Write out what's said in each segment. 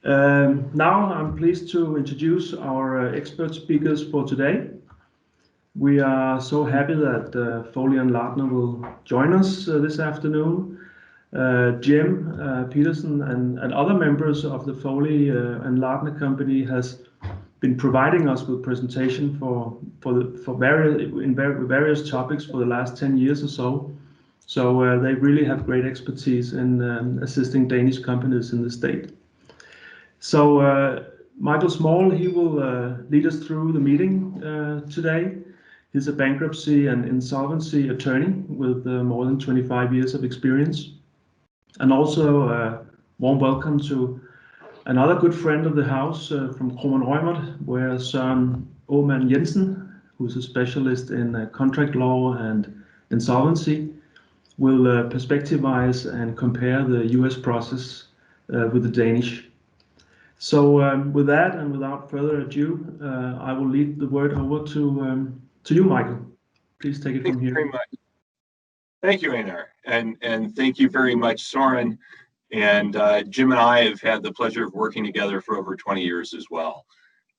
Now I'm pleased to introduce our expert speakers for today. We are so happy that Foley and Lardner will join us this afternoon. Jim Peterson and other members of the Foley and Lardner company has been providing us with presentation for various topics for the last 10 years or so. So they really have great expertise in assisting Danish companies in the state. So Michael Small, he will lead us through the meeting today. He's a bankruptcy and insolvency attorney with more than 25 years of experience. And also warm welcome to another good friend of the house from Kromann Reumert, where Søren Aumann Jensen, who's a specialist in contract law and insolvency, will perspectivize and compare the US process with the Danish. So with that and without further ado, I will lead the word over to you, Michael. Please take it from here. Thank you very much. Thank you, Einar, and thank you very much, Søren. And Jim and I have had the pleasure of working together for over 20 years as well.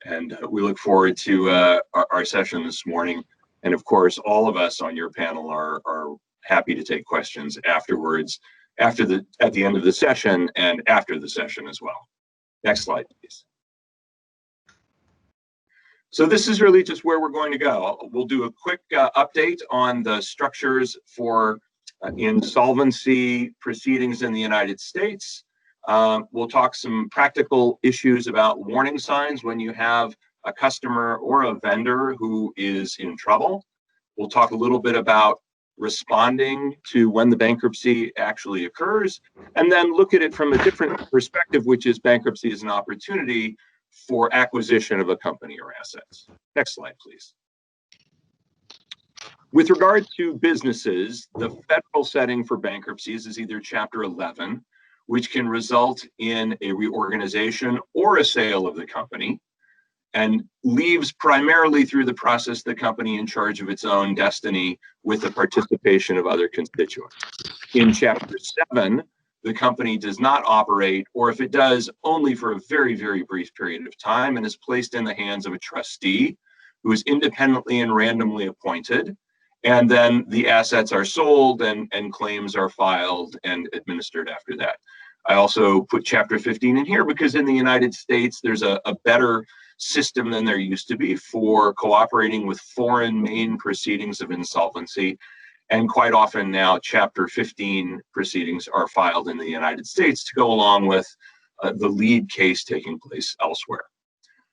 And we look forward to our session this morning. And of course, all of us on your panel are happy to take questions afterwards, at the end of the session and after the session as well. Next slide, please. So this is really just where we're going to go. We'll do a quick update on the structures for insolvency proceedings in the United States. We'll talk some practical issues about warning signs when you have a customer or a vendor who is in trouble. We'll talk a little bit about responding to when the bankruptcy actually occurs, and then look at it from a different perspective, which is bankruptcy as an opportunity for acquisition of a company or assets. Next slide, please. With regard to businesses, the federal setting for bankruptcies is either Chapter 11, which can result in a reorganization or a sale of the company, and leaves primarily through the process the company in charge of its own destiny with the participation of other constituents. In Chapter 7, the company does not operate, or if it does, only for a very, very brief period of time, and is placed in the hands of a trustee who is independently and randomly appointed. And then the assets are sold and claims are filed and administered after that. I also put Chapter 15 in here because in the United States, there's a better system than there used to be for cooperating with foreign main proceedings of insolvency. And quite often now, Chapter 15 proceedings are filed in the United States to go along with the lead case taking place elsewhere.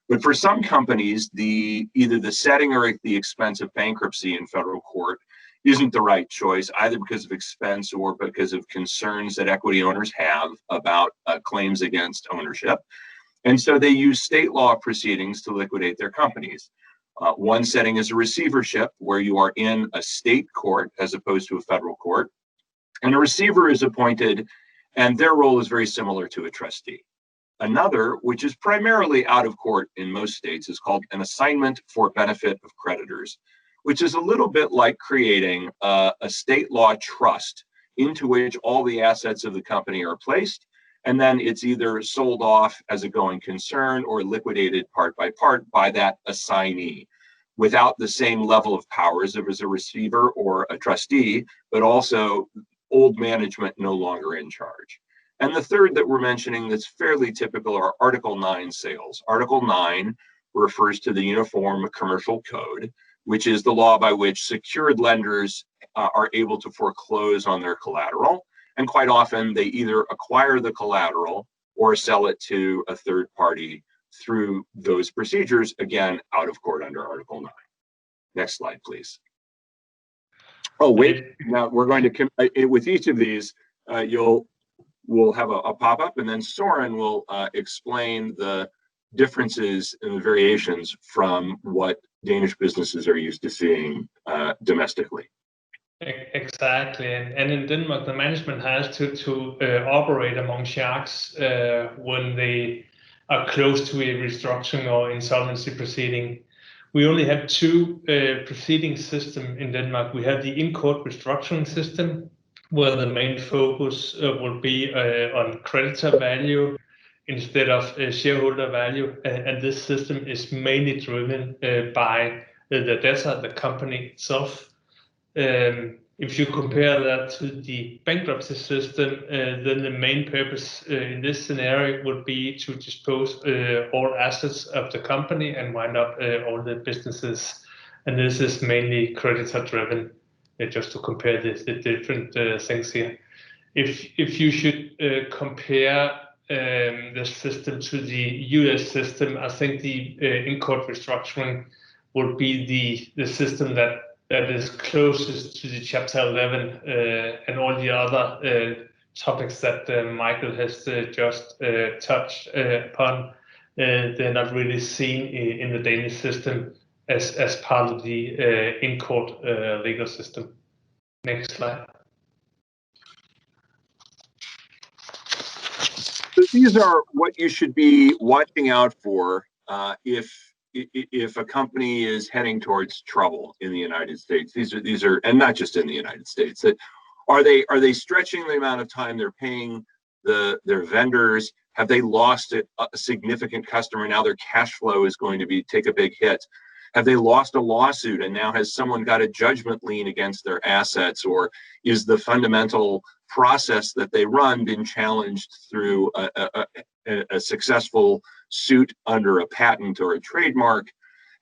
But for some companies, either the setting or the expense of bankruptcy in federal court isn't the right choice, either because of expense or because of concerns that equity owners have about claims against ownership. And so they use state law proceedings to liquidate their companies. One setting is a receivership, where you are in a state court as opposed to a federal court, and a receiver is appointed, and their role is very similar to a trustee. Another, which is primarily out of court in most states, is called an assignment for benefit of creditors, which is a little bit like creating a state law trust into which all the assets of the company are placed, and then it's either sold off as a going concern or liquidated part by that assignee, without the same level of powers as a receiver or a trustee, but also old management no longer in charge. And the third that we're mentioning that's fairly typical are Article 9 sales. Article 9 refers to the Uniform Commercial Code, which is the law by which secured lenders are able to foreclose on their collateral. And quite often they either acquire the collateral or sell it to a third party through those procedures, again, out of court under Article 9. Next slide, please. Oh, wait, now we're going to, with each of these, we'll have a pop-up, and then Søren will explain the differences and the variations from what Danish businesses are used to seeing domestically. Exactly, and in Denmark, the management has to operate among sharks when they are close to a restructuring or insolvency proceeding. We only have two proceeding systems in Denmark. We have the in-court restructuring system, where the main focus will be on creditor value instead of shareholder value, and this system is mainly driven by the data, the company itself. If you compare that to the bankruptcy system, then the main purpose in this scenario would be to dispose all assets of the company and wind up all the businesses. And this is mainly creditor-driven, just to compare the different things here. If you should compare the system to the US system, I think the in-court restructuring would be the system that is closest to the Chapter 11 and all the other topics that Michael has just touched upon. They're not really seen in the Danish system as part of the in-court legal system. Next slide. So these are what you should be watching out for if a company is heading towards trouble in the United States. These are, and not just in the United States. Are they stretching the amount of time they're paying their vendors? Have they lost a significant customer? Now their cash flow is going to take a big hit. Have they lost a lawsuit and now has someone got a judgment lien against their assets? Or is the fundamental process that they run been challenged through a successful suit under a patent or a trademark?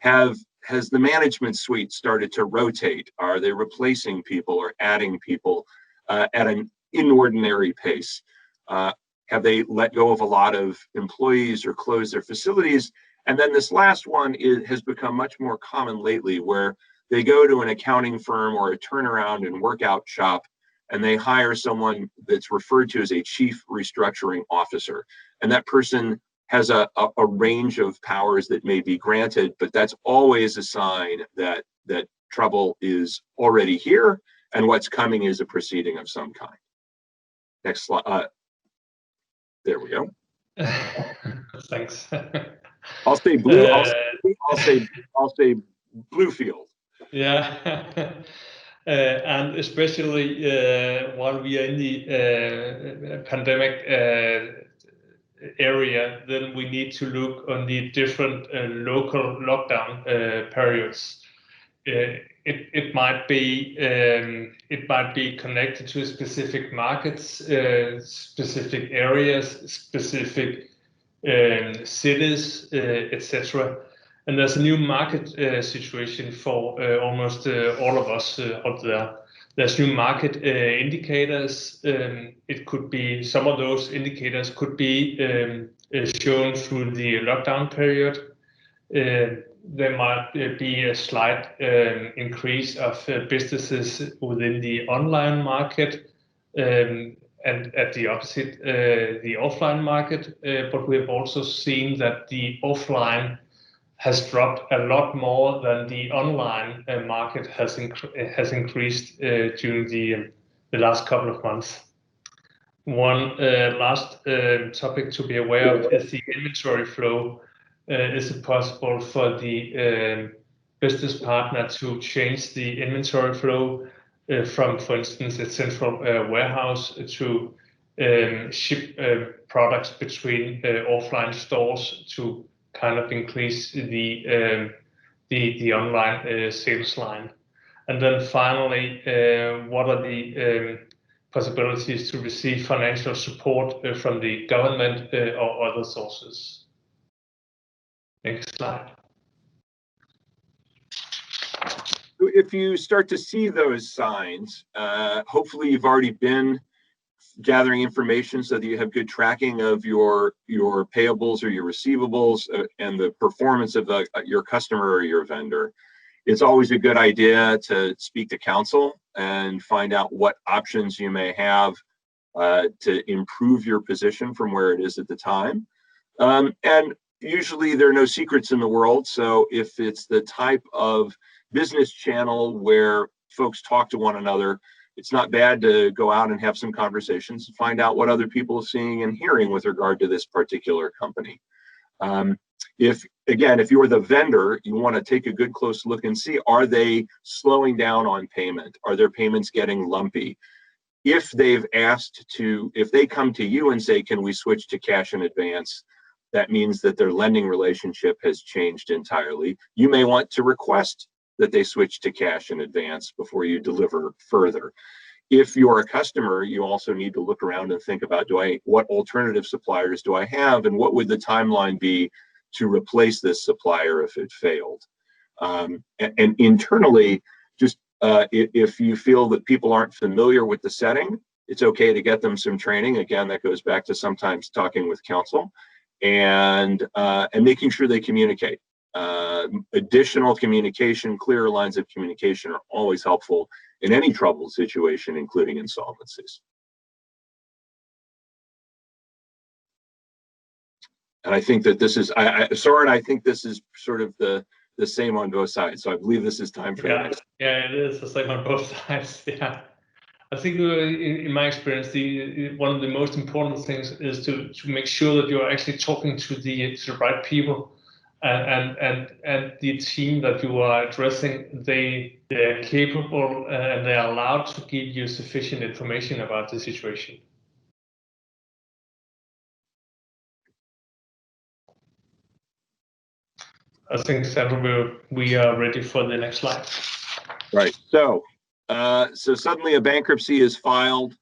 Has the management suite started to rotate? Are they replacing people or adding people at an inordinary pace? Have they let go of a lot of employees or closed their facilities? And then this last one has become much more common lately, where they go to an accounting firm or a turnaround and workout shop, and they hire someone that's referred to as a chief restructuring officer. And that person has a range of powers that may be granted, but that's always a sign that trouble is already here and what's coming is a proceeding of some kind. Next slide. There we go. Thanks. I'll say blue. I'll say Bluefield. Yeah. And especially while we are in the pandemic area, then we need to look on the different local lockdown periods. It might be connected to specific markets, specific areas, specific cities, etc. And there's a new market situation for almost all of us out there. There's new market indicators. It could be, some of those indicators could be shown through the lockdown period. There might be a slight increase of businesses within the online market, and at the opposite, the offline market. But we've also seen that the offline has dropped a lot more than the online market has increased during the last couple of months. One last topic to be aware of is the inventory flow. Is it possible for the business partner to change the inventory flow from, for instance, a central warehouse to ship products between offline stores to kind of increase the online sales line? And then finally, what are the possibilities to receive financial support from the government or other sources? Next slide. If you start to see those signs, hopefully you've already been gathering information so that you have good tracking of your payables or your receivables and the performance of your customer or your vendor. It's always a good idea to speak to counsel and find out what options you may have to improve your position from where it is at the time. And usually there are no secrets in the world. So if it's the type of business channel where folks talk to one another, it's not bad to go out and have some conversations and find out what other people are seeing and hearing with regard to this particular company. If you're the vendor, you want to take a good close look and see, are they slowing down on payment? Are their payments getting lumpy? if they come to you and say, can we switch to cash in advance, that means that their lending relationship has changed entirely. You may want to request that they switch to cash in advance before you deliver further. If you're a customer, you also need to look around and think about, what alternative suppliers do I have, and what would the timeline be to replace this supplier if it failed? And internally, just if you feel that people aren't familiar with the setting, it's okay to get them some training. Again, that goes back to sometimes talking with counsel and making sure they communicate. Additional communication, clearer lines of communication are always helpful in any troubled situation, including insolvencies. And I think that this is, Soren, I think this is sort of the same on both sides. So I believe this is time for the next. Yeah, it is the same on both sides. Yeah. I think in my experience, one of the most important things is to make sure that you're actually talking to the right people, and the team that you are addressing, they're capable and they're allowed to give you sufficient information about the situation. I think, Sandra, we are ready for the next slide. Right. So suddenly a bankruptcy is filed.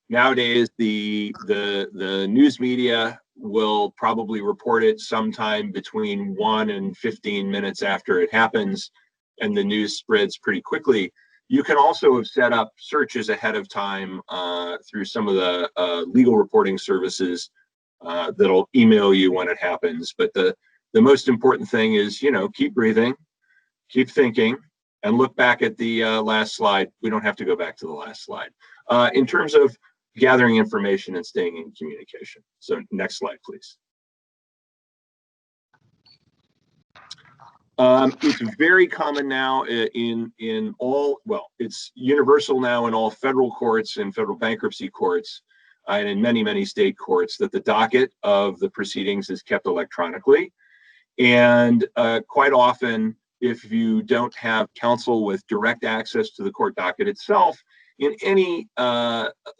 Nowadays, the news media will probably report it sometime between 1 and 15 minutes after it happens, and the news spreads pretty quickly. You can also have set up searches ahead of time through some of the legal reporting services that'll email you when it happens. But the most important thing is, keep breathing, keep thinking, and look back at the last slide. We don't have to go back to the last slide. In terms of gathering information and staying in communication. So next slide, please. It's very common now in all, well, it's universal now in all federal courts and federal bankruptcy courts and in many, many state courts that the docket of the proceedings is kept electronically. And quite often, if you don't have counsel with direct access to the court docket itself, in any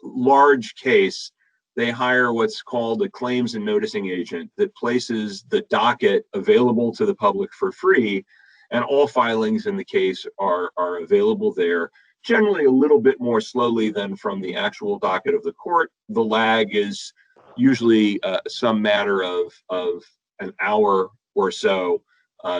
large case, they hire what's called a claims and noticing agent that places the docket available to the public for free, and all filings in the case are available there, generally a little bit more slowly than from the actual docket of the court. The lag is usually some matter of an hour or so.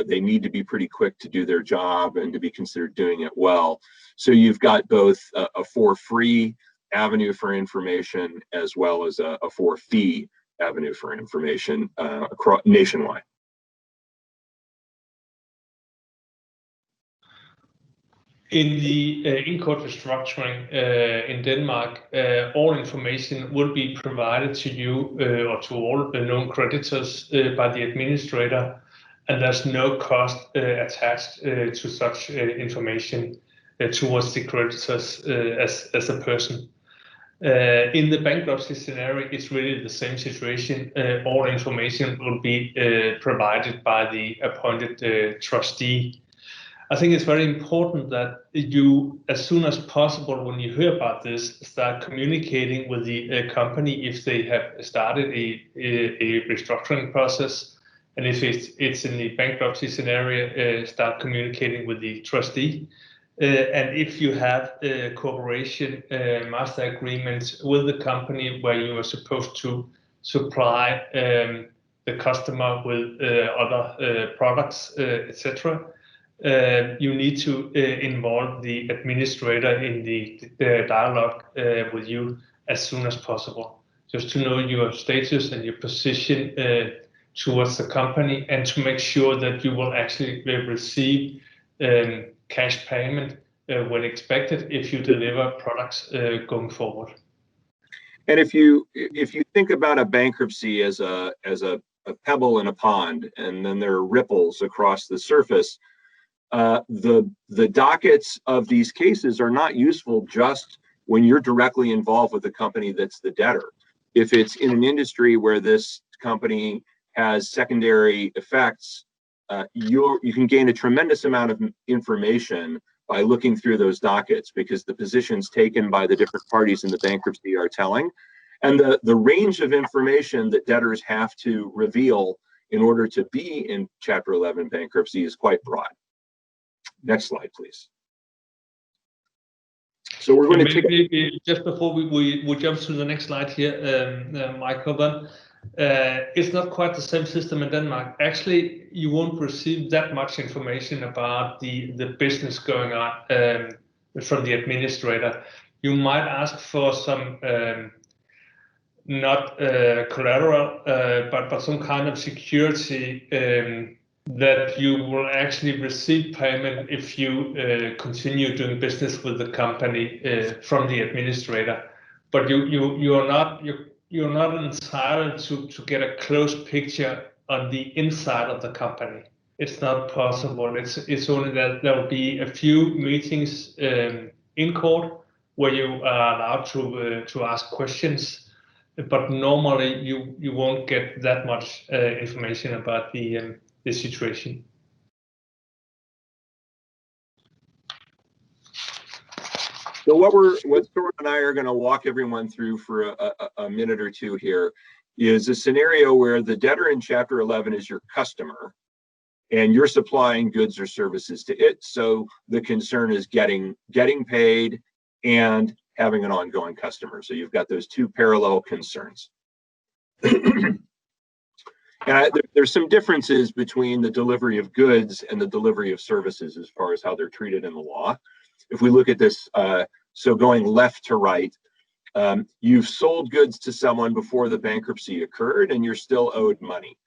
They need to be pretty quick to do their job and to be considered doing it well. So you've got both a for-free avenue for information as well as a for-fee avenue for information across nationwide. In the in-court restructuring in Denmark, all information will be provided to you or to all the known creditors by the administrator, and there's no cost attached to such information towards the creditors as a person. In the bankruptcy scenario, it's really the same situation. All information will be provided by the appointed trustee. I think it's very important that you, as soon as possible, when you hear about this, start communicating with the company if they have started a restructuring process. And if it's in the bankruptcy scenario, start communicating with the trustee. And if you have a cooperation master agreements with the company where you are supposed to supply the customer with other products, etc., you need to involve the administrator in the dialogue with you as soon as possible, just to know your status and your position towards the company, and to make sure that you will actually receive cash payment when expected if you deliver products going forward. And if you think about a bankruptcy as a pebble in a pond, and then there are ripples across the surface, the dockets of these cases are not useful just when you're directly involved with the company that's the debtor. If it's in an industry where this company has secondary effects, you can gain a tremendous amount of information by looking through those dockets, because the positions taken by the different parties in the bankruptcy are telling. And the range of information that debtors have to reveal in order to be in Chapter 11 bankruptcy is quite broad. Next slide, please. So we're going to maybe just before we jump to the next slide here, Michael, then it's not quite the same system in Denmark. Actually, you won't receive that much information about the business going on from the administrator. You might ask for some not collateral, but some kind of security that you will actually receive payment if you continue doing business with the company from the administrator. But you're not entitled to get a close picture on the inside of the company. It's not possible. It's only that there will be a few meetings in court where you are allowed to ask questions, but normally you won't get that much information about the situation. So what Soren and I are going to walk everyone through for a minute or two here is a scenario where the debtor in Chapter 11 is your customer, and you're supplying goods or services to it. So the concern is getting paid and having an ongoing customer. So you've got those two parallel concerns. And there's some differences between the delivery of goods and the delivery of services as far as how they're treated in the law. If we look at this, so going left to right, you've sold goods to someone before the bankruptcy occurred and you're still owed money.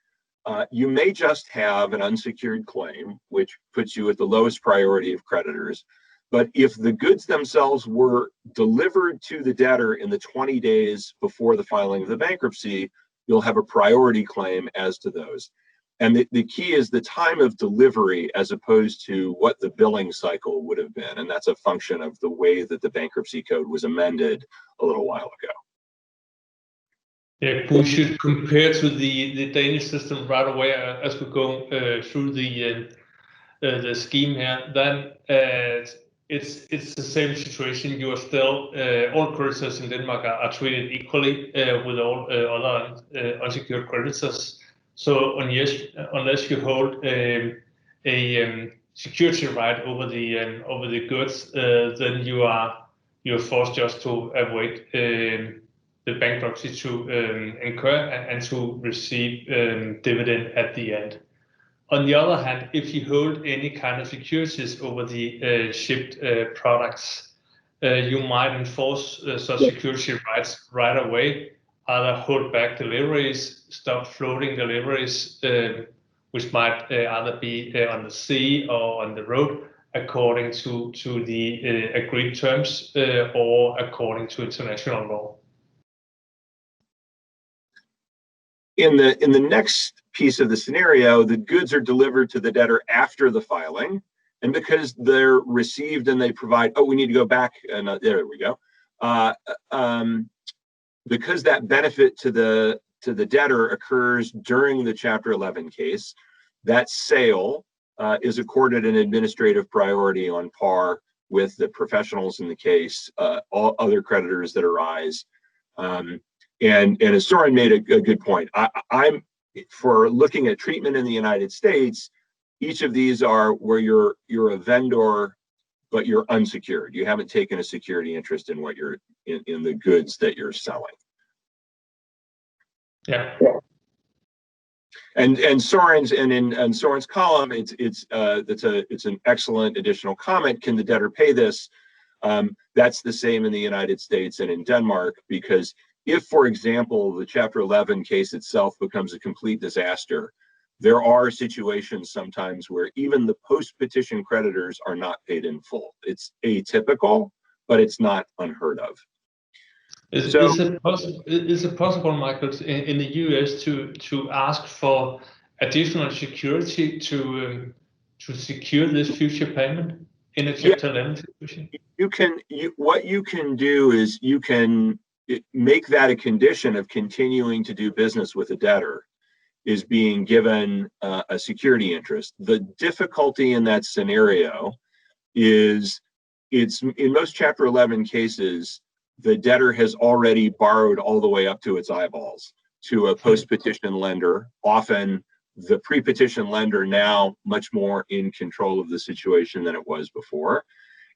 You may just have an unsecured claim, which puts you at the lowest priority of creditors. But if the goods themselves were delivered to the debtor in the 20 days before the filing of the bankruptcy, you'll have a priority claim as to those. And the key is the time of delivery as opposed to what the billing cycle would have been. And that's a function of the way that the bankruptcy code was amended a little while ago. Yeah, we should compare to the Danish system right away as we go through the scheme here. Then it's the same situation. You are still all creditors in Denmark are treated equally with all other unsecured creditors. So unless you hold a security right over the goods, then you're forced just to avoid the bankruptcy to incur and to receive dividend at the end. On the other hand, if you hold any kind of securities over the shipped products, you might enforce such security rights right away, either hold back deliveries, stop floating deliveries, which might either be on the sea or on the road, according to the agreed terms or according to international law. In the next piece of the scenario, the goods are delivered to the debtor after the filing, and because they're received and they provide, we need to go back, and there we go. Because that benefit to the debtor occurs during the Chapter 11 case, that sale is accorded an administrative priority on par with the professionals in the case, all other creditors that arise. And as Soren made a good point, I'm for looking at treatment in the United States, each of these are where you're a vendor, but you're unsecured. You haven't taken a security interest in what you're in the goods that you're selling. Yeah. And Soren's in Soren's column, it's an excellent additional comment. Can the debtor pay this? That's the same in the United States and in Denmark, because if, for example, the Chapter 11 case itself becomes a complete disaster, there are situations sometimes where even the post-petition creditors are not paid in full. It's atypical, but it's not unheard of. Is it possible, Michael, in the US to ask for additional security to secure this future payment in a Chapter 11 situation? What you can do is you can make that a condition of continuing to do business with a debtor, is being given a security interest. The difficulty in that scenario is it's in most Chapter 11 cases, the debtor has already borrowed all the way up to its eyeballs to a post-petition lender, often the pre-petition lender now much more in control of the situation than it was before.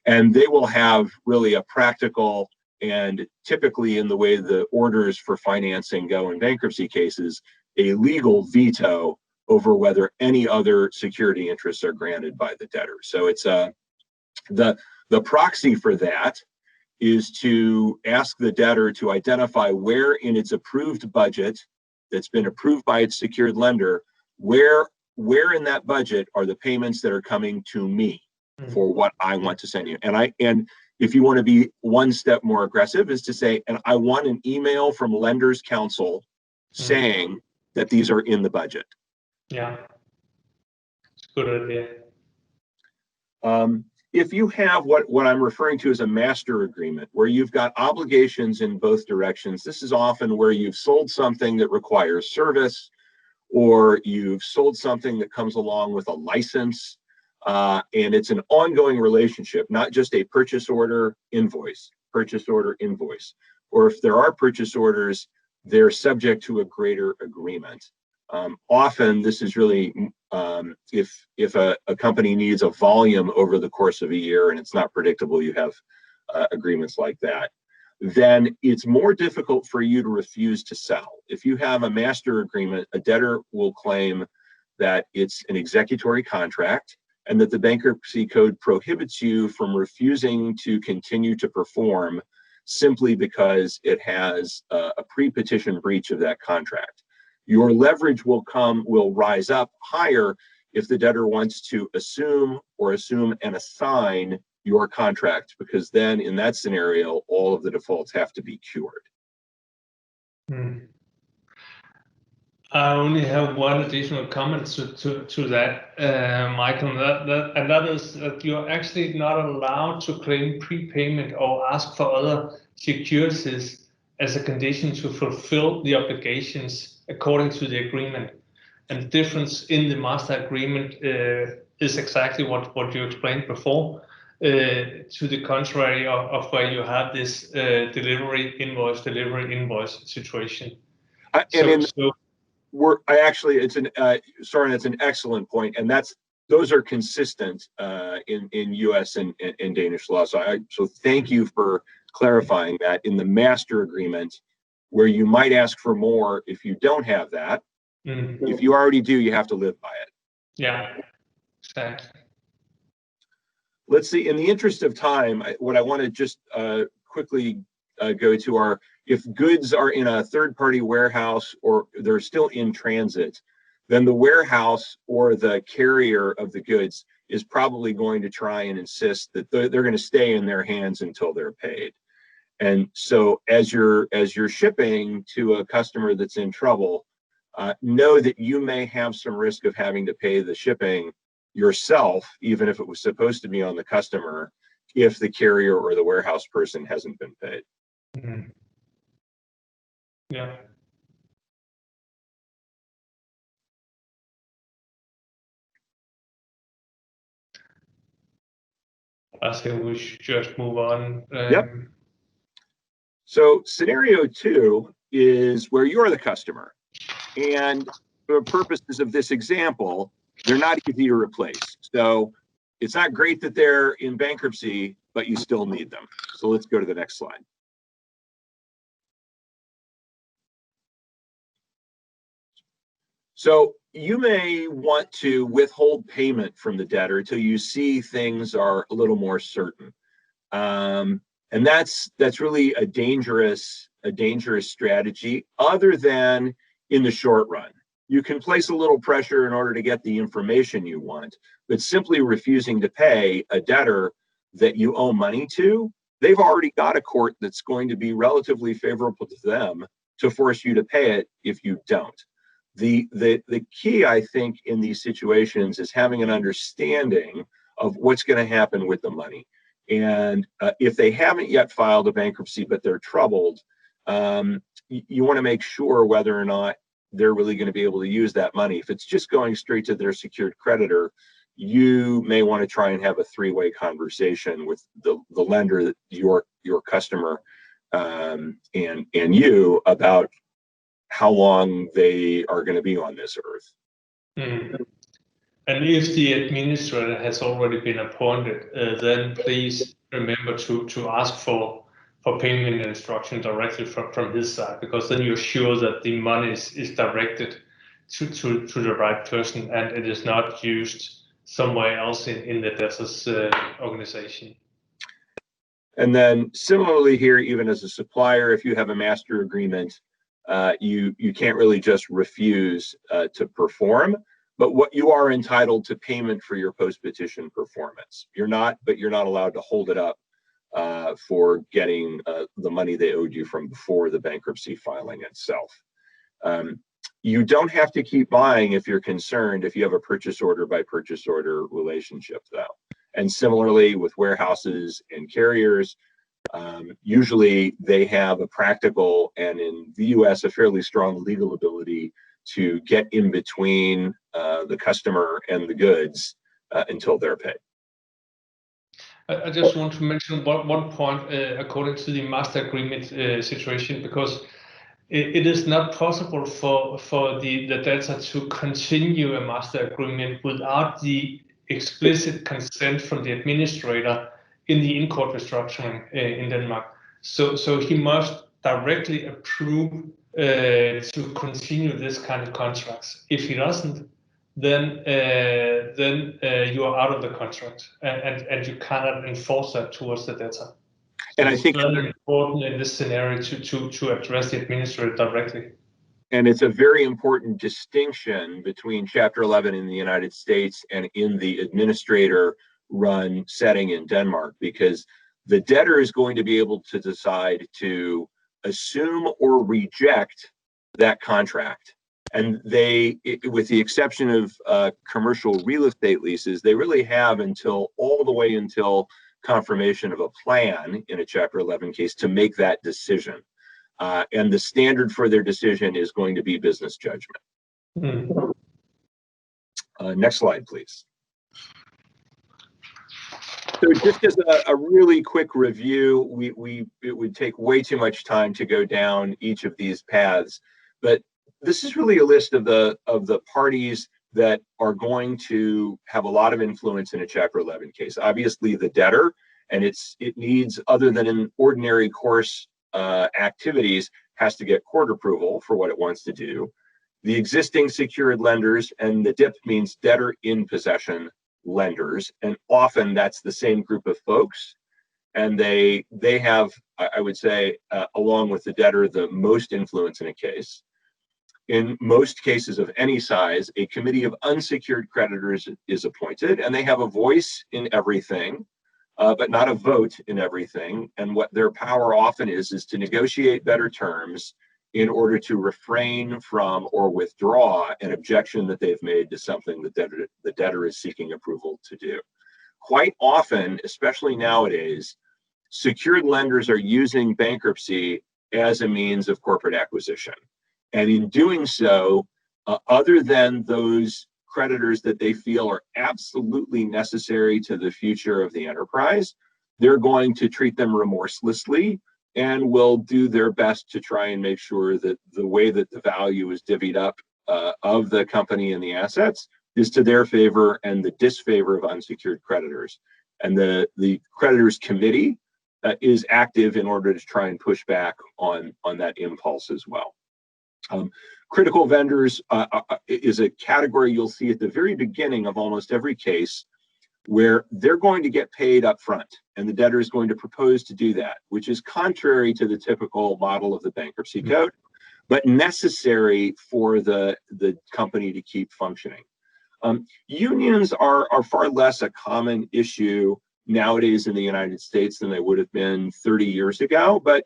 And they will have really a practical, and typically in the way the orders for financing go in bankruptcy cases, a legal veto over whether any other security interests are granted by the debtor. So it's the proxy for that is to ask the debtor to identify where in its approved budget that's been approved by its secured lender, where in that budget are the payments that are coming to me for what I want to send you. And if you want to be one step more aggressive, is to say, and I want an email from Lenders Counsel saying that these are in the budget. Yeah, it's a good idea. If you have what I'm referring to as a master agreement, where you've got obligations in both directions, this is often where you've sold something that requires service, or you've sold something that comes along with a license, and it's an ongoing relationship, not just a purchase order invoice, or if there are purchase orders, they're subject to a greater agreement. Often this is really if a company needs a volume over the course of a year and it's not predictable, you have agreements like that, then it's more difficult for you to refuse to sell. If you have a master agreement, a debtor will claim that it's an executory contract and that the bankruptcy code prohibits you from refusing to continue to perform simply because it has a pre-petition breach of that contract. Your leverage will rise up higher if the debtor wants to assume and assign your contract, because then in that scenario, all of the defaults have to be cured. I only have one additional comment to that, Michael, and that is that you're actually not allowed to claim prepayment or ask for other securities as a condition to fulfill the obligations according to the agreement. And the difference in the master agreement is exactly what you explained before, to the contrary of where you have this delivery invoice situation. It's an excellent point, and those are consistent in U.S. and Danish law. So thank you for clarifying that. In the master agreement, where you might ask for more if you don't have that, if you already do, you have to live by it. Yeah, exactly. Let's see. In the interest of time, what I want to just quickly go to are, if goods are in a third-party warehouse or they're still in transit, then the warehouse or the carrier of the goods is probably going to try and insist that they're going to stay in their hands until they're paid. And so as you're shipping to a customer that's in trouble, know that you may have some risk of having to pay the shipping yourself, even if it was supposed to be on the customer, if the carrier or the warehouse person hasn't been paid. Yeah. I think we should just move on. Yep. So scenario 2 is where you're the customer, and for purposes of this example, they're not easy to replace. So it's not great that they're in bankruptcy, but you still need them. So let's go to the next slide. So you may want to withhold payment from the debtor till you see things are a little more certain. And that's really a dangerous strategy, other than in the short run. You can place a little pressure in order to get the information you want, but simply refusing to pay a debtor that you owe money to, they've already got a court that's going to be relatively favorable to them to force you to pay it if you don't. The key, I think, in these situations is having an understanding of what's going to happen with the money. And if they haven't yet filed a bankruptcy, but they're troubled, you want to make sure whether or not they're really going to be able to use that money. If it's just going straight to their secured creditor, you may want to try and have a three-way conversation with the lender, your customer, and you about how long they are going to be on this earth. Mm. And if the administrator has already been appointed, then please remember to ask for payment instruction directly from his side, because then you're sure that the money is directed to the right person and it is not used somewhere else in the debtor's organization. And then similarly here, even as a supplier, if you have a master agreement, you can't really just refuse to perform, but what you are entitled to payment for your post-petition performance. You're not allowed to hold it up for getting the money they owed you from before the bankruptcy filing itself. You don't have to keep buying if you're concerned if you have a purchase order by purchase order relationship, though. And similarly with warehouses and carriers, usually they have a practical, and in the US, a fairly strong legal ability to get in between the customer and the goods until they're paid. I just want to mention one point according to the master agreement situation, because it is not possible for the debtor to continue a master agreement without the explicit consent from the administrator in the in-court restructuring in Denmark. So he must directly approve to continue this kind of contracts. If he doesn't, then you are out of the contract, and you cannot enforce that towards the debtor. And I think it's very important in this scenario to address the administrator directly. And it's a very important distinction between Chapter 11 in the United States and in the administrator-run setting in Denmark, because the debtor is going to be able to decide to assume or reject that contract. And they, with the exception of commercial real estate leases, they really have all the way until confirmation of a plan in a Chapter 11 case to make that decision. And the standard for their decision is going to be business judgment. Mm. Next slide, please. So just as a really quick review, it would take way too much time to go down each of these paths, but this is really a list of the parties that are going to have a lot of influence in a Chapter 11 case. Obviously, the debtor, and it needs, other than in ordinary course activities, has to get court approval for what it wants to do. The existing secured lenders, and the DIP means debtor in possession lenders, and often that's the same group of folks, and they have, I would say, along with the debtor, the most influence in a case. In most cases of any size, a committee of unsecured creditors is appointed, and they have a voice in everything, but not a vote in everything. And what their power often is to negotiate better terms in order to refrain from or withdraw an objection that they've made to something that the debtor is seeking approval to do. Quite often, especially nowadays, secured lenders are using bankruptcy as a means of corporate acquisition. And in doing so, other than those creditors that they feel are absolutely necessary to the future of the enterprise, they're going to treat them remorselessly and will do their best to try and make sure that the way that the value is divvied up of the company and the assets is to their favor and the disfavor of unsecured creditors. And the creditors committee is active in order to try and push back on that impulse as well. Critical vendors is a category you'll see at the very beginning of almost every case, where they're going to get paid up front, and the debtor is going to propose to do that, which is contrary to the typical model of the bankruptcy code, but necessary for the company to keep functioning. Unions are far less a common issue nowadays in the United States than they would have been 30 years ago, but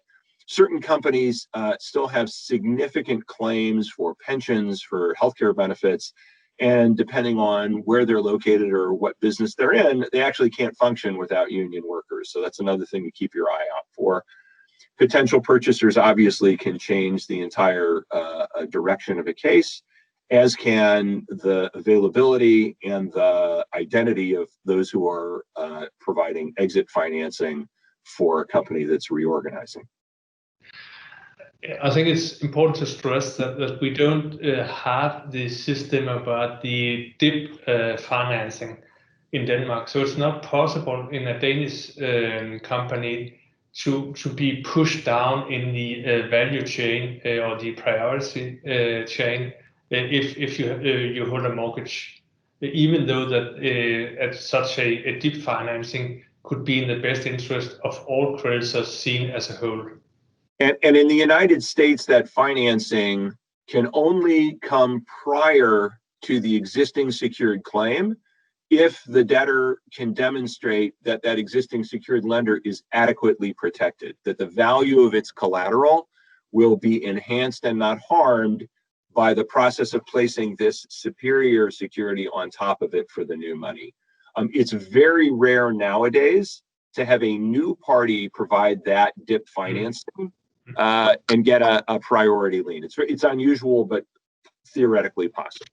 certain companies still have significant claims for pensions, for healthcare benefits, and depending on where they're located or what business they're in, they actually can't function without union workers. So that's another thing to keep your eye out for. Potential purchasers obviously can change the entire direction of a case. as can the availability and the identity of those who are providing exit financing for a company that's reorganizing. I think it's important to stress that we don't have the system about the DIP financing in Denmark. So it's not possible in a Danish company to be pushed down in the value chain or the priority chain if you hold a mortgage, even though that at such a DIP financing could be in the best interest of all creditors seen as a whole. And in the United States, that financing can only come prior to the existing secured claim if the debtor can demonstrate that that existing secured lender is adequately protected, that the value of its collateral will be enhanced and not harmed by the process of placing this superior security on top of it for the new money. It's very rare nowadays to have a new party provide that DIP financing and get a priority lien. It's unusual, but theoretically possible.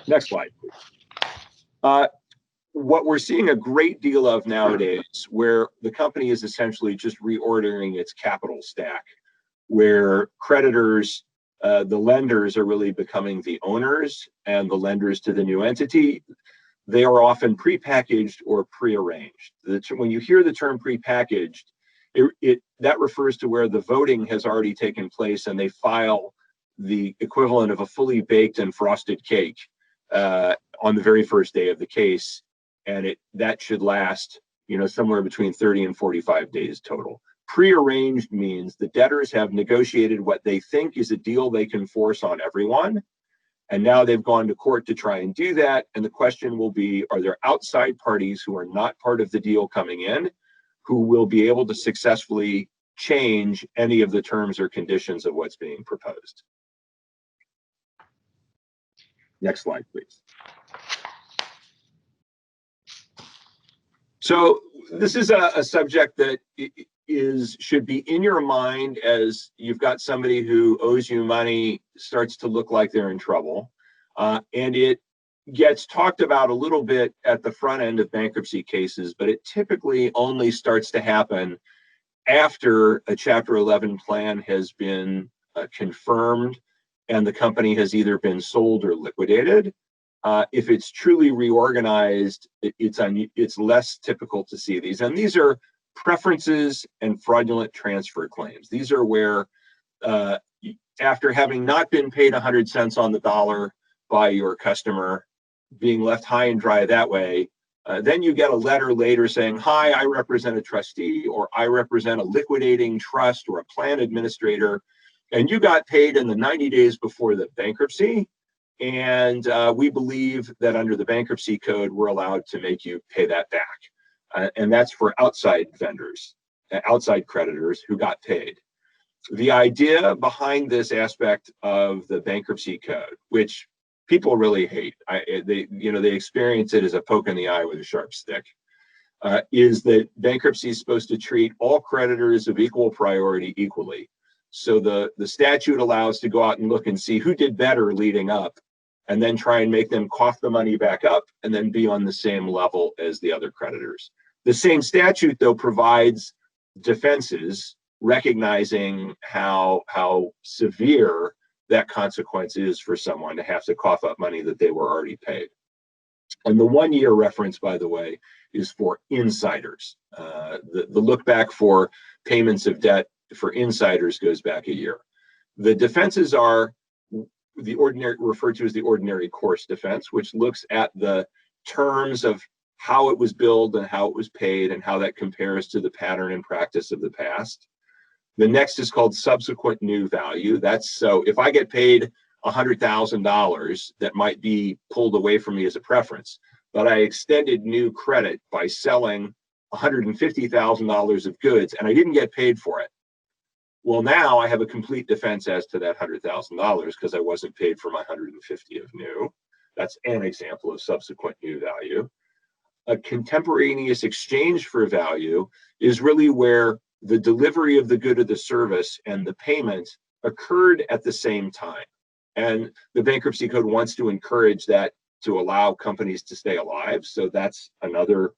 Next slide, please. What we're seeing a great deal of nowadays, where the company is essentially just reordering its capital stack, where creditors, the lenders are really becoming the owners and the lenders to the new entity. They are often prepackaged or prearranged. When you hear the term prepackaged, that refers to where the voting has already taken place and they file the equivalent of a fully baked and frosted cake on the very first day of the case, and that should last, somewhere between 30 and 45 days total. Prearranged means the debtors have negotiated what they think is a deal they can force on everyone, and now they've gone to court to try and do that. And the question will be, are there outside parties who are not part of the deal coming in who will be able to successfully change any of the terms or conditions of what's being proposed? Next slide, please. So this is a subject that should be in your mind as you've got somebody who owes you money, starts to look like they're in trouble. And it gets talked about a little bit at the front end of bankruptcy cases, but it typically only starts to happen after a Chapter 11 plan has been confirmed and the company has either been sold or liquidated. If it's truly reorganized, it's less typical to see these. And these are preferences and fraudulent transfer claims. These are where, after having not been paid 100 cents on the dollar by your customer, being left high and dry that way, then you get a letter later saying, hi, I represent a trustee, or I represent a liquidating trust or a plan administrator, and you got paid in the 90 days before the bankruptcy, and we believe that under the bankruptcy code, we're allowed to make you pay that back. And that's for outside vendors, outside creditors who got paid. The idea behind this aspect of the bankruptcy code, which people really hate, they experience it as a poke in the eye with a sharp stick, is that bankruptcy is supposed to treat all creditors of equal priority equally. So the statute allows to go out and look and see who did better leading up, and then try and make them cough the money back up and then be on the same level as the other creditors. The same statute, though, provides defenses recognizing how severe that consequence is for someone to have to cough up money that they were already paid. And the 1 year reference, by the way, is for insiders. The look back for payments of debt for insiders goes back a year. The defenses are referred to as the ordinary course defense, which looks at the terms of how it was billed and how it was paid and how that compares to the pattern and practice of the past. The next is called subsequent new value. That's so if I get paid $100,000 that might be pulled away from me as a preference, but I extended new credit by selling $150,000 of goods and I didn't get paid for it. Well, now I have a complete defense as to that $100,000 because I wasn't paid for my $150,000 of new. That's an example of subsequent new value. A contemporaneous exchange for value is really where the delivery of the good or the service and the payment occurred at the same time. And the bankruptcy code wants to encourage that, to allow companies to stay alive. So that's another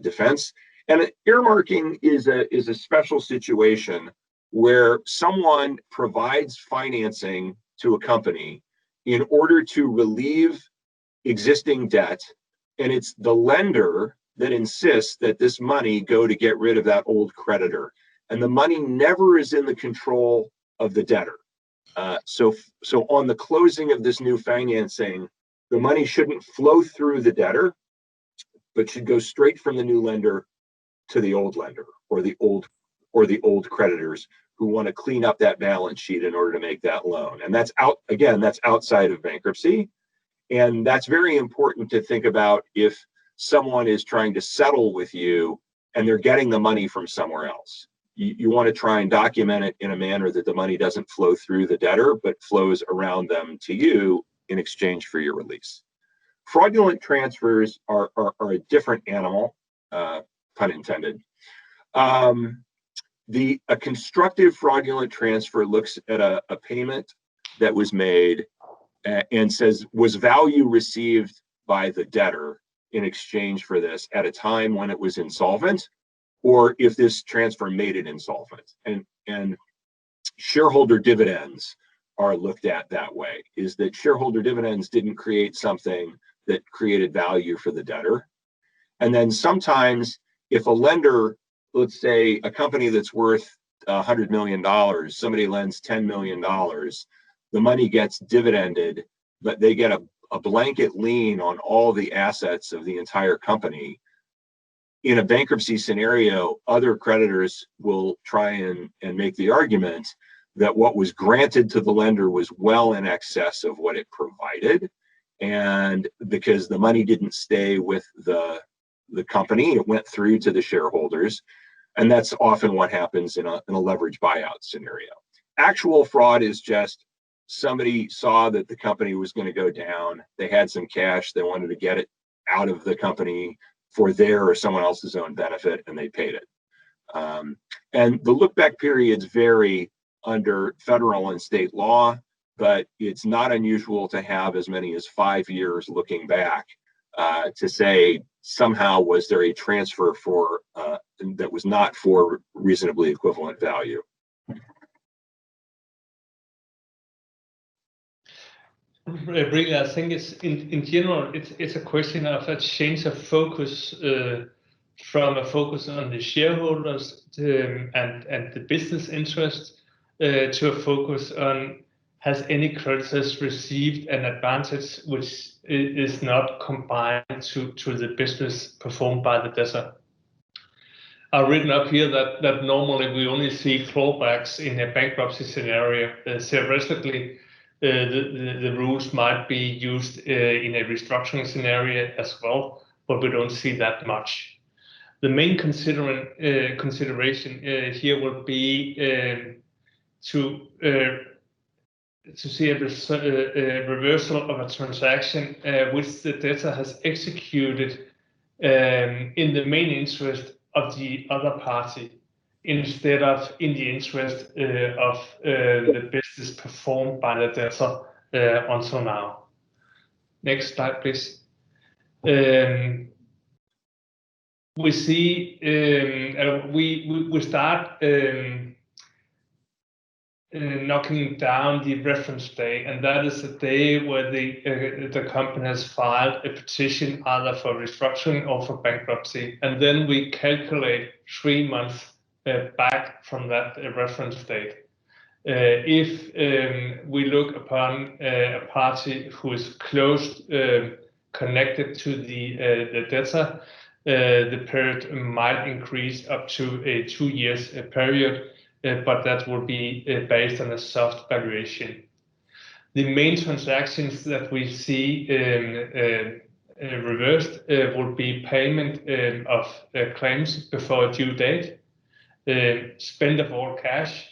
defense. And earmarking is a special situation where someone provides financing to a company in order to relieve existing debt, and it's the lender that insists that this money go to get rid of that old creditor, and the money never is in the control of the debtor. So on the closing of this new financing, the money shouldn't flow through the debtor, but should go straight from the new lender to the old lender, or the old creditors who want to clean up that balance sheet in order to make that loan. And that's outside of bankruptcy. And that's very important to think about if someone is trying to settle with you and they're getting the money from somewhere else. You want to try and document it in a manner that the money doesn't flow through the debtor, but flows around them to you in exchange for your release. Fraudulent transfers are a different animal, pun intended. A constructive fraudulent transfer looks at a payment that was made and says, was value received by the debtor in exchange for this at a time when it was insolvent, or if this transfer made it insolvent. And shareholder dividends are looked at that way, is that shareholder dividends didn't create something that created value for the debtor. And then sometimes if a lender, let's say a company that's worth $100 million, somebody lends $10 million, the money gets dividended, but they get a blanket lien on all the assets of the entire company. In a bankruptcy scenario, other creditors will try and make the argument that what was granted to the lender was well in excess of what it provided. And because the money didn't stay with the company, it went through to the shareholders. And that's often what happens in a leverage buyout scenario. Actual fraud is just somebody saw that the company was going to go down. They had some cash. They wanted to get it out of the company for their or someone else's own benefit, and they paid it. And the look-back periods vary under federal and state law, but it's not unusual to have as many as 5 years looking back to say somehow was there a transfer for that was not for reasonably equivalent value. Really, I think it's in general, it's a question of a change of focus from a focus on the shareholders and the business interest to a focus on, has any creditors received an advantage which is not combined to the business performed by the debtor. I've written up here that normally we only see clawbacks in a bankruptcy scenario. Theoretically, the rules might be used in a restructuring scenario as well, but we don't see that much. The main consideration here will be to see a reversal of a transaction which the debtor has executed in the main interest of the other party, instead of in the interest of the business performed by the debtor until now. Next slide, please. We see we start knocking down the reference day, and that is the day where the company has filed a petition either for restructuring or for bankruptcy, and then we calculate 3 months back from that reference date. If we look upon a party who is close connected to the debtor, the period might increase up to a 2 years period, but that will be based on a soft valuation. The main transactions that we see reversed will be payment of claims before due date, spend of all cash,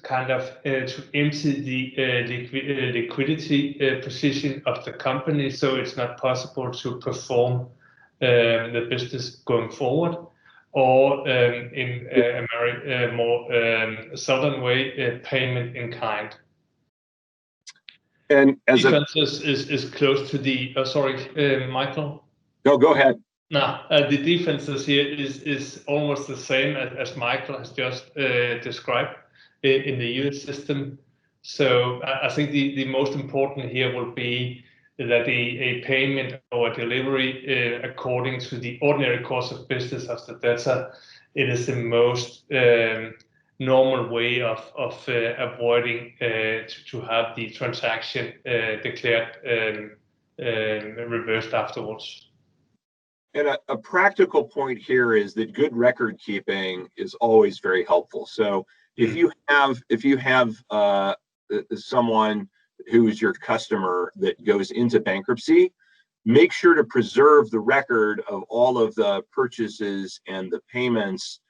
kind of to empty the liquidity position of the company, so it's not possible to perform the business going forward, or in a more southern way, payment in kind. And as defenses is close to the. Sorry, Michael. No, go ahead. No, the defenses here is almost the same as Michael has just described in the US system. So I think the most important here will be that a payment or a delivery according to the ordinary course of business of the debtor, it is the most normal way of avoiding to have the transaction declared reversed afterwards. And a practical point here is that good record keeping is always very helpful. So if you have someone who is your customer that goes into bankruptcy, make sure to preserve the record of all of the purchases and the payments.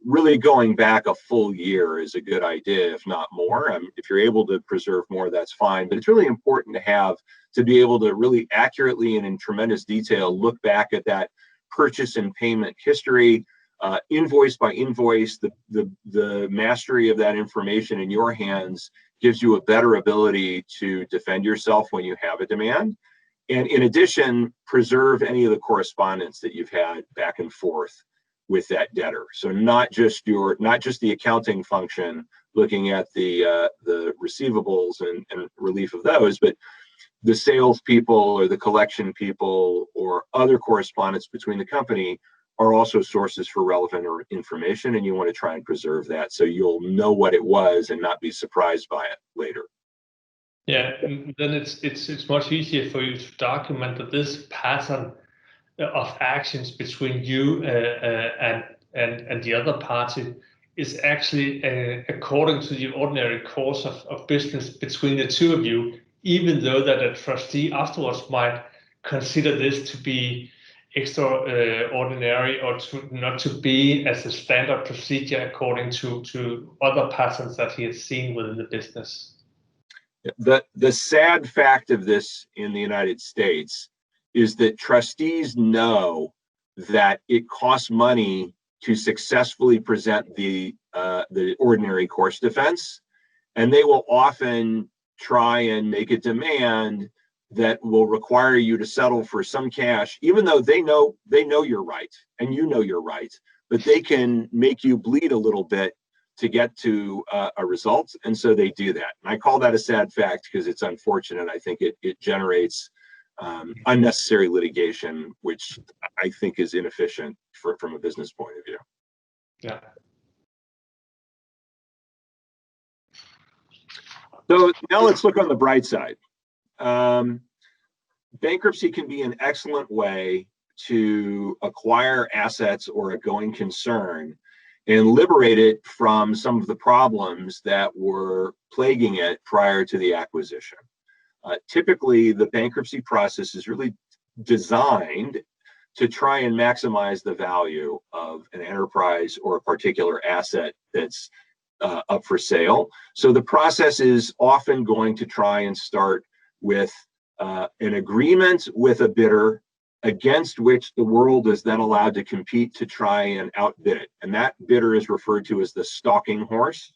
Really going back a full year is a good idea, if not more. If you're able to preserve more, that's fine. But it's really important to be able to really accurately and in tremendous detail look back at that purchase and payment history, invoice by invoice. The mastery of that information in your hands gives you a better ability to defend yourself when you have a demand. And in addition, preserve any of the correspondence that you've had back and forth with that debtor. So not just the accounting function looking at the receivables and relief of those, but the sales people or the collection people or other correspondence between the company are also sources for relevant information, and you want to try and preserve that so you'll know what it was and not be surprised by it later. Yeah, and then it's much easier for you to document that this pattern of actions between you and the other party is actually according to the ordinary course of business between the two of you, even though that a trustee afterwards might consider this to be extraordinary or not to be as a standard procedure according to other patterns that he has seen within the business. The sad fact of this in the United States is that trustees know that it costs money to successfully present the ordinary course defense, and they will often try and make a demand that will require you to settle for some cash, even though they know you're right and you know you're right, but they can make you bleed a little bit to get to a result, and so they do that. And I call that a sad fact because it's unfortunate. I think it generates unnecessary litigation, which I think is inefficient from a business point of view. Yeah. So now let's look on the bright side. Bankruptcy can be an excellent way to acquire assets or a going concern and liberate it from some of the problems that were plaguing it prior to the acquisition. Typically, the bankruptcy process is really designed to try and maximize the value of an enterprise or a particular asset that's up for sale. So the process is often going to try and start with an agreement with a bidder against which the world is then allowed to compete to try and outbid it. And that bidder is referred to as the stalking horse.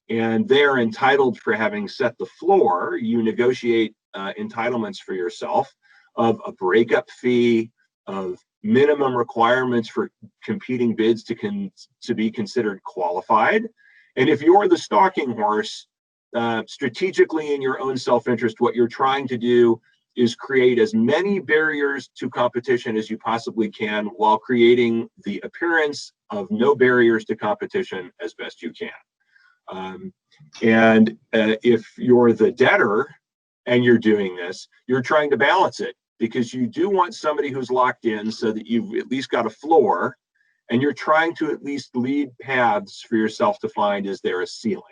And they're entitled for having set the floor. You negotiate entitlements for yourself of a breakup fee, of minimum requirements for competing bids to be considered qualified. And if you're the stalking horse, strategically in your own self-interest, what you're trying to do is create as many barriers to competition as you possibly can while creating the appearance of no barriers to competition as best you can. If you're the debtor and you're doing this, you're trying to balance it because you do want somebody who's locked in so that you've at least got a floor, and you're trying to at least lead paths for yourself to find, is there a ceiling?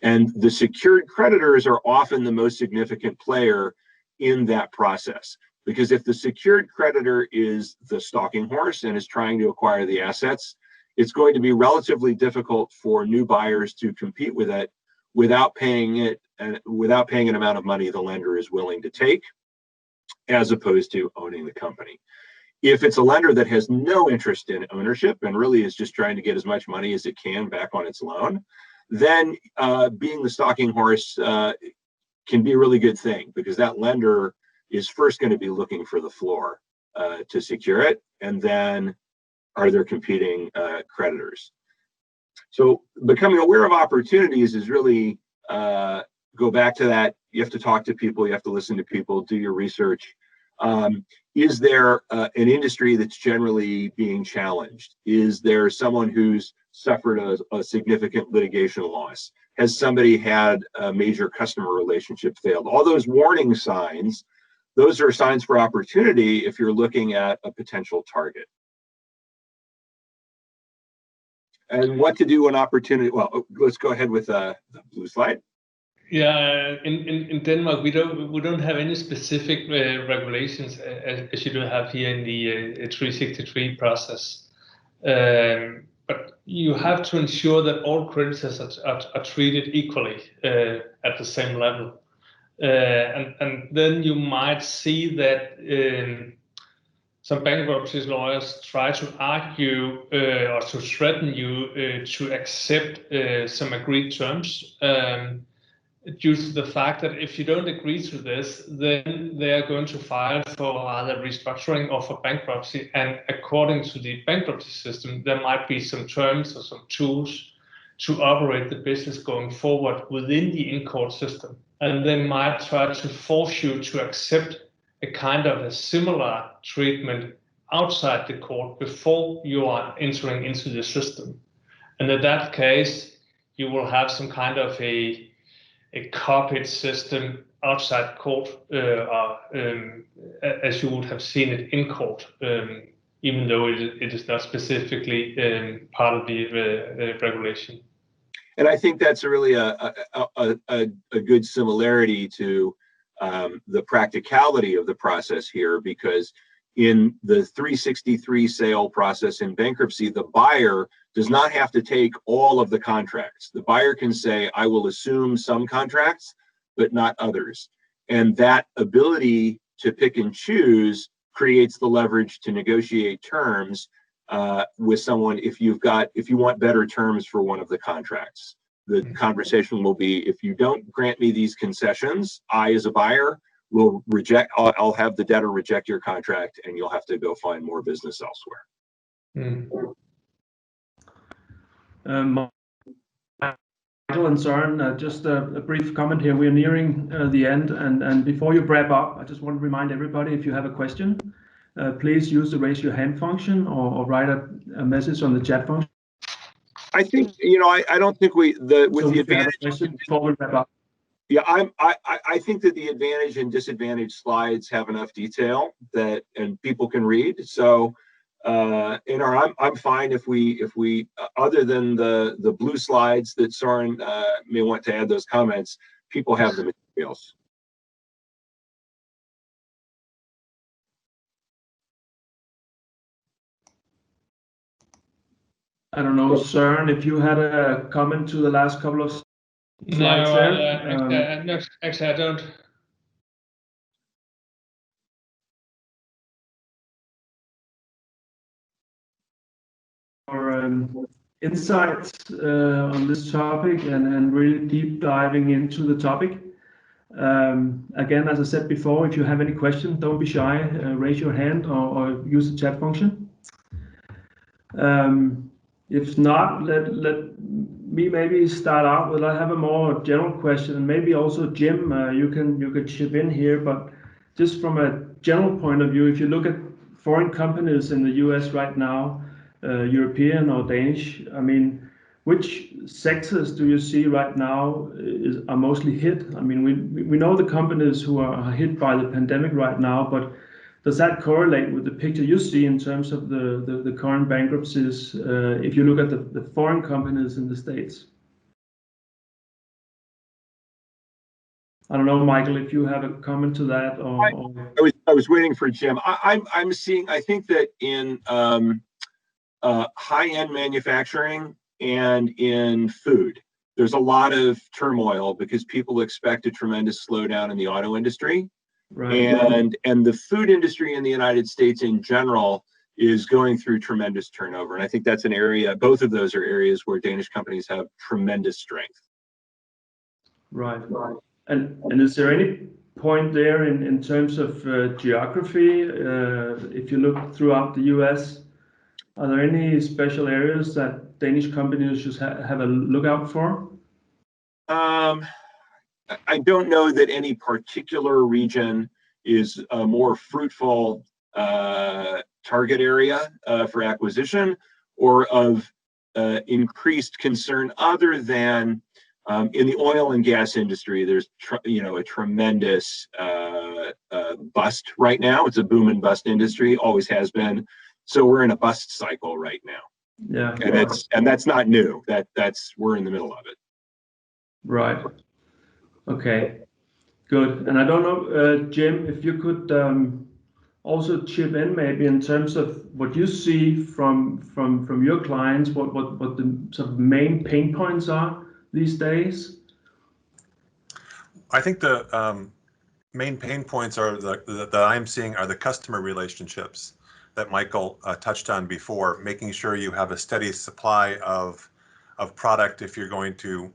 And the secured creditors are often the most significant player in that process, because if the secured creditor is the stalking horse and is trying to acquire the assets, it's going to be relatively difficult for new buyers to compete with it without paying an amount of money the lender is willing to take, as opposed to owning the company. If it's a lender that has no interest in ownership and really is just trying to get as much money as it can back on its loan, then being the stalking horse can be a really good thing, because that lender is first going to be looking for the floor to secure it, and then are there competing creditors. So becoming aware of opportunities is really go back to that. You have to talk to people, you have to listen to people, do your research. Is there an industry that's generally being challenged? Is there someone who's suffered a significant litigation loss? Has somebody had a major customer relationship failed? All those warning signs, those are signs for opportunity if you're looking at a potential target. And what to do when opportunity, well, let's go ahead with the blue slide. Yeah, in Denmark, we don't have any specific regulations as you do have here in the 363 process. But you have to ensure that all creditors are treated equally at the same level. And then you might see that some bankruptcy lawyers try to argue or to threaten you to accept some agreed terms due to the fact that if you don't agree to this, then they are going to file for either restructuring or for bankruptcy. And according to the bankruptcy system, there might be some terms or some tools to operate the business going forward within the in-court system. And they might try to force you to accept a kind of a similar treatment outside the court before you are entering into the system. And in that case, you will have some kind of a copied system outside court, as you would have seen it in court, even though it is not specifically part of the regulation. And I think that's really a good similarity to the practicality of the process here, because in the 363 sale process in bankruptcy, the buyer does not have to take all of the contracts. The buyer can say, I will assume some contracts, but not others. And that ability to pick and choose creates the leverage to negotiate terms with someone if you want better terms for one of the contracts. The conversation will be, if you don't grant me these concessions, I as a buyer will reject, I'll have the debtor reject your contract and you'll have to go find more business elsewhere. Michael and Søren, just a brief comment here. We're nearing the end, and before you wrap up, I just want to remind everybody, if you have a question, please use the raise your hand function or write a message on the chat function. I think, I don't think the advantage before we wrap up. Yeah, I think that the advantage and disadvantage slides have enough detail and people can read. So, I'm fine if we other than the blue slides that Søren may want to add those comments, people have the materials. I don't know, Søren, if you had a comment to the last couple of slides there. No, actually I don't. Or insights on this topic and really deep diving into the topic. Again, as I said before, if you have any questions, don't be shy, raise your hand or use the chat function. If not, let me maybe start out with, I have a more general question, and maybe also Jim, you could chip in here, but just from a general point of view, if you look at foreign companies in the US right now, European or Danish, I mean, which sectors do you see right now are mostly hit? I mean, we know the companies who are hit by the pandemic right now, but does that correlate with the picture you see in terms of the current bankruptcies if you look at the foreign companies in the States? I don't know, Michael, if you have a comment to that. I was waiting for Jim. I'm seeing, I think that in high-end manufacturing and in food, there's a lot of turmoil because people expect a tremendous slowdown in the auto industry. Right. And the food industry in the United States in general is going through tremendous turnover. And I think that's an area, both of those are areas where Danish companies have tremendous strength. Right. And is there any point there in terms of geography? If you look throughout the US, are there any special areas that Danish companies should have a lookout for? I don't know that any particular region is a more fruitful target area for acquisition or of increased concern, other than in the oil and gas industry. There's a tremendous bust right now. It's a boom and bust industry, always has been. So we're in a bust cycle right now. Yeah, and that's not new. We're in the middle of it. Right. Okay. Good. And I don't know, Jim, if you could also chip in maybe in terms of what you see from your clients, what the sort of main pain points are these days. I think the main pain points are that I'm seeing are the customer relationships that Michael touched on before, making sure you have a steady supply of product if you're going to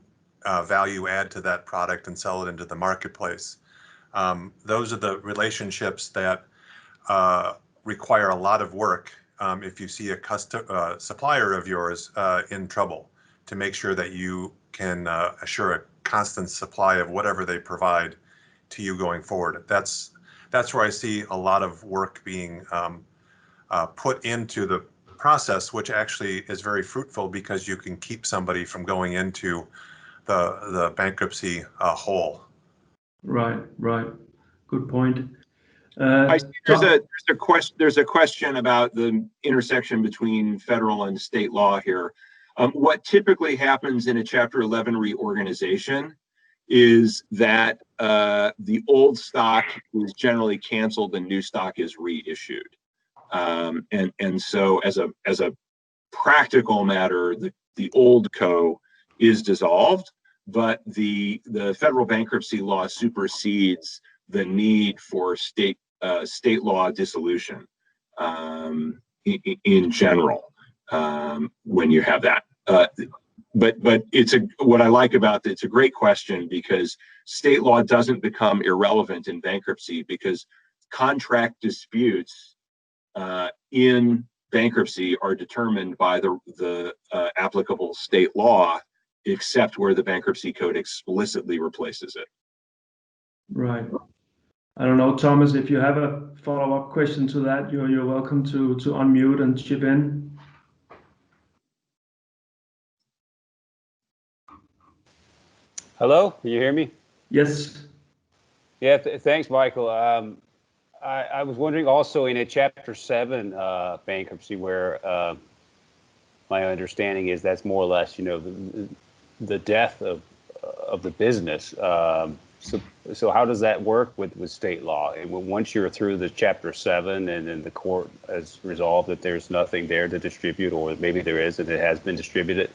value add to that product and sell it into the marketplace. Those are the relationships that require a lot of work if you see a supplier of yours in trouble, to make sure that you can assure a constant supply of whatever they provide to you going forward. That's where I see a lot of work being put into the process, which actually is very fruitful because you can keep somebody from going into the bankruptcy hole. Right. Good point. I see there's a question about the intersection between federal and state law here. What typically happens in a Chapter 11 reorganization is that the old stock is generally canceled and new stock is reissued. And so as a practical matter, the old co is dissolved, but the federal bankruptcy law supersedes the need for state law dissolution in general when you have that. But what I like about it's a great question, because state law doesn't become irrelevant in bankruptcy, because contract disputes in bankruptcy are determined by the applicable state law, except where the bankruptcy code explicitly replaces it. Right. I don't know, Thomas, if you have a follow-up question to that, you're welcome to unmute and chip in. Hello, can you hear me? Yes. Yeah, thanks, Michael. I was wondering also in a Chapter 7 bankruptcy, where my understanding is that's more or less, the death of the business. So how does that work with state law? And once you're through the Chapter 7 and then the court has resolved that there's nothing there to distribute, or maybe there is and it has been distributed,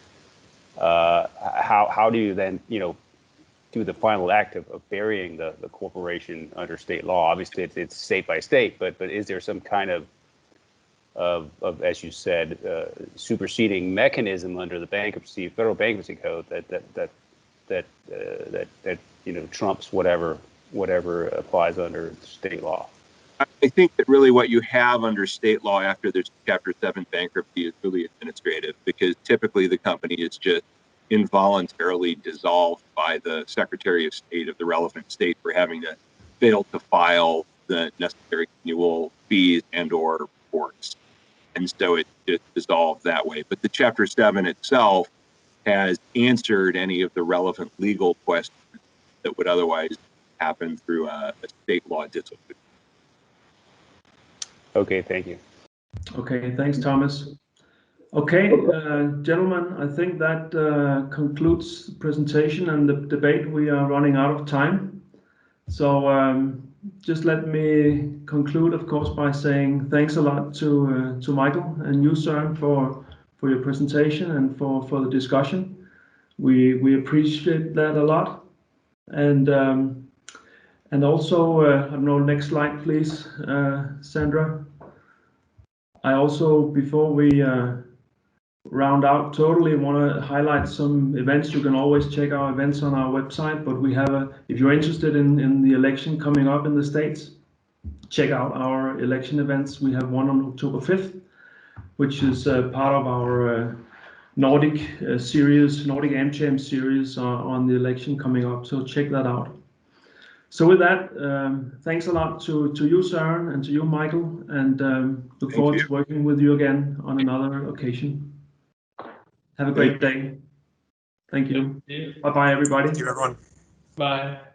how do you then, do the final act of burying the corporation under state law? Obviously, it's state by state, but is there some kind of as you said, superseding mechanism under the federal bankruptcy code that trumps whatever applies under state law? I think that really what you have under state law after there's Chapter 7 bankruptcy is really administrative, because typically the company is just involuntarily dissolved by the Secretary of State of the relevant state for having to fail to file the necessary annual fees and/or reports. And so it's just dissolved that way. But the Chapter 7 itself has answered any of the relevant legal questions that would otherwise happen through a state law dissolution. Okay, thank you. Okay, thanks, Thomas. Okay, gentlemen, I think that concludes the presentation and the debate. We are running out of time. So just let me conclude, of course, by saying thanks a lot to Michael and you, Søren, for your presentation and for the discussion. We appreciate that a lot. And And also, I don't know, next slide, please, Sandra. I also, before we round out, totally want to highlight some events. You can always check our events on our website, but we have if you're interested in the election coming up in the States, check out our election events. We have one on October 5th, which is part of our Nordic series, Nordic AmCham series on the election coming up. So check that out. So with that, thanks a lot to you, Søren, and to you, Michael, and look forward to working with you again on another occasion. Have a great day. Thank you. Bye-bye, everybody. Thank you, everyone. Bye.